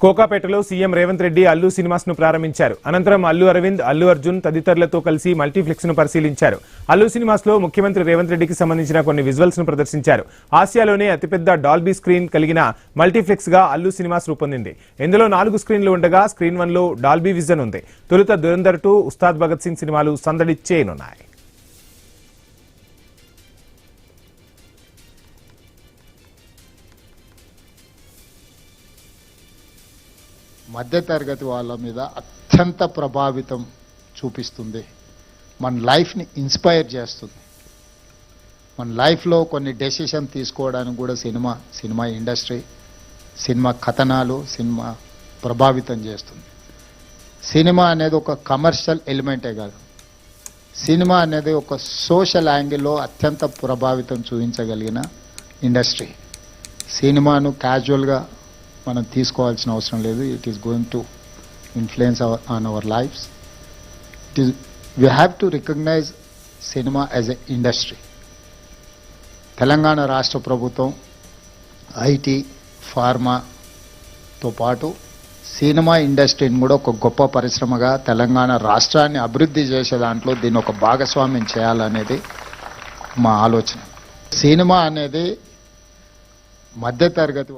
కోకాపేటలో CM Revanth Reddy Allu cinemas ను ప్రారంభించారు. అనంతరం అల్లు అరవింద్, అల్లు అర్జున్ తదితరులతో కలిసి మల్టీప్లెక్స్ ను పరిశీలించారు. అల్లు సినిమాస్ లో ముఖ్యమంత్రి రేవంత్ రెడ్డికి సంబంధించిన కొన్ని విజువల్స్ ను ప్రదర్శించారు. ఆసియాలోనే అతిపెద్ద డాల్బీ స్క్రీన్ కలిగిన మల్టీప్లెక్స్ గా అల్లు సినిమాస్ రూపొందింది. ఇందులో 4 స్క్రీన్లు ఉండగా స్క్రీన్ 1 లో డాల్బీ విజన్ ఉంది. తొలుత దురంధర్ 2, ఉస్తాద్ భగత్ సింగ్ సినిమాలు సందడి చేయనున్నాయి. మధ్యతరగతి వాళ్ళ మీద అత్యంత ప్రభావితం చూపిస్తుంది. మన లైఫ్ని ఇన్స్పైర్ చేస్తుంది. మన లైఫ్లో కొన్ని డెసిషన్ తీసుకోవడానికి కూడా సినిమా ఇండస్ట్రీ, సినిమా కథనాలు, సినిమా ప్రభావితం చేస్తుంది. సినిమా అనేది ఒక కమర్షియల్ ఎలిమెంటే కాదు, సినిమా అనేది ఒక సోషల్ యాంగిల్లో అత్యంత ప్రభావితం చూపించగలిగిన ఇండస్ట్రీ. సినిమాను క్యాజువల్గా మనం తీసుకోవాల్సిన అవసరం లేదు. It is going to influence on our lives. We have to recognize cinema as a industry. Telangana రాష్ట్ర ప్రభుత్వం ఐటీ, ఫార్మాతో పాటు సినిమా ఇండస్ట్రీని కూడా ఒక గొప్ప పరిశ్రమగా తెలంగాణ రాష్ట్రాన్ని అభివృద్ధి చేసే దాంట్లో దీన్ని ఒక భాగస్వామ్యం చేయాలనేది మా ఆలోచన. సినిమా అనేది మధ్యతరగతి